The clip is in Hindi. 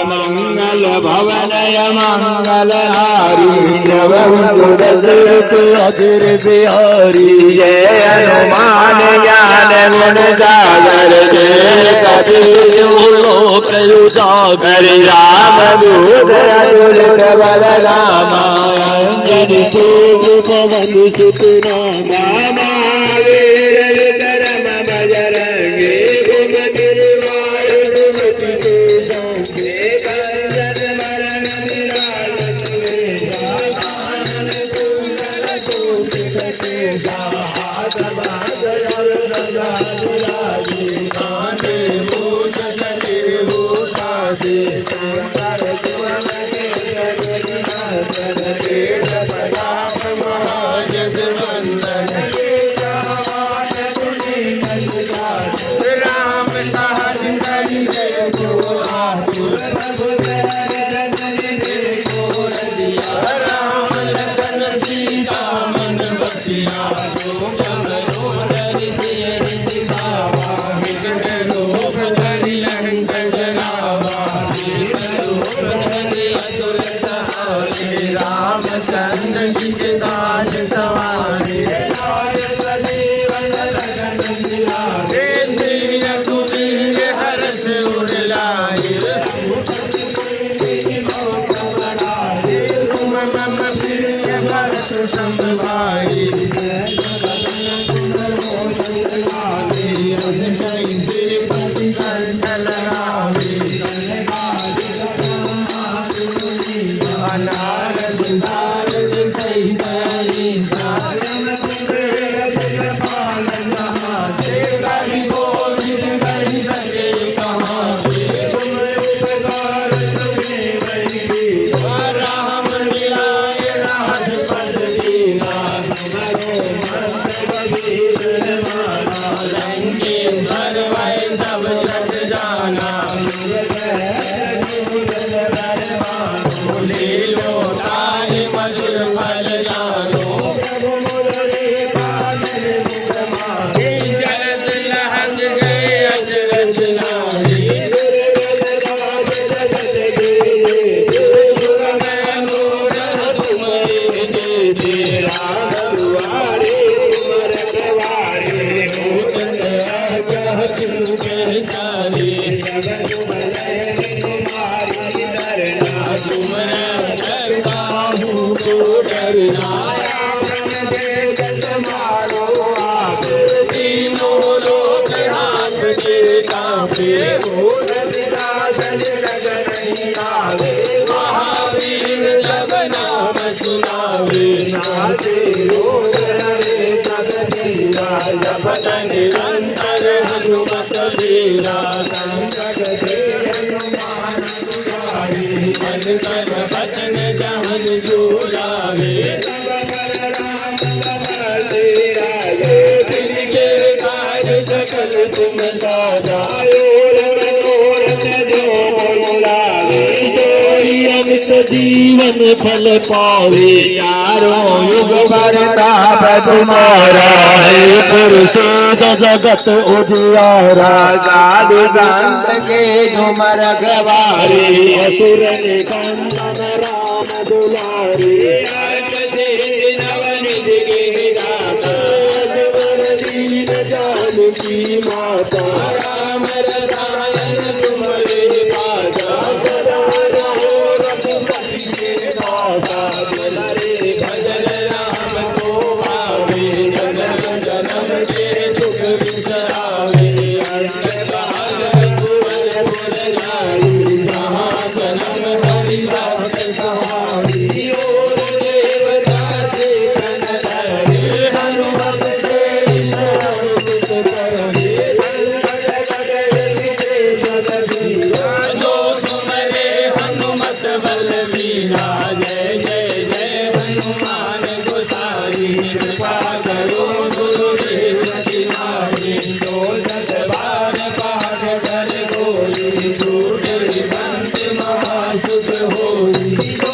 मंगल भवनय मंगल हारी जब अधीर बिहारी जय हनुमान ज्ञान गुण सागर जय कबीर लोक उजागर राम दूत अतुलित बल रामा अंजनी पुत्र पवन सुत नामा महावीर विक्रम बजरंगी कुमति निवार सुमति के संगे कंचन मरण निरालय कानन कुंडल कुंचित केसा हाथ बांध सदा दुलारी कांधे मूछ जटे भूषासी शंकर सुवन केसरी तेज प्रताप महायश वंदन राम सहज करि बोला राम लखन सीता मन बसिया रामचंद्र जी के दास सवारे रघुवीर हर्ष उर लाए तुम मम प्रिय भरत सम भाई श्रीपति कंठ लगावे नारद नारद सहित राम मिलाए राजपद दीना लंकेश्वर वै सब जग जाना बोले लो तारे मधुर फल जानो जलद लहक गए अचरज नारी महावीर जब नाम सुनावे जपत निरंतर हनुमत वीरा मन कर बचन जहन जोड़ावे दिल के कार्य सकल तुम साजायो अमित जीवन फल पावे यारो युग बरताप तुम्हारा पुरुष जगत उजियारा साधु संत के झुमर गवारे असुर निकंदन राम दुलारे नवनिध के दाता दीन जानकी माता राम रसायन तुम्हारे पासा बात कहानी और देवताचे तन धरे हनुमत से सर्व करे संकट कटे विदेश कबीरा जो सुमरे हनुमत बलबीरा जय जय जय हनुमान गोसाई कृपा करो गुरुदेव तुम्हारी जो दस बार पाठ कर गोरी छूटे बंस महासुख होई।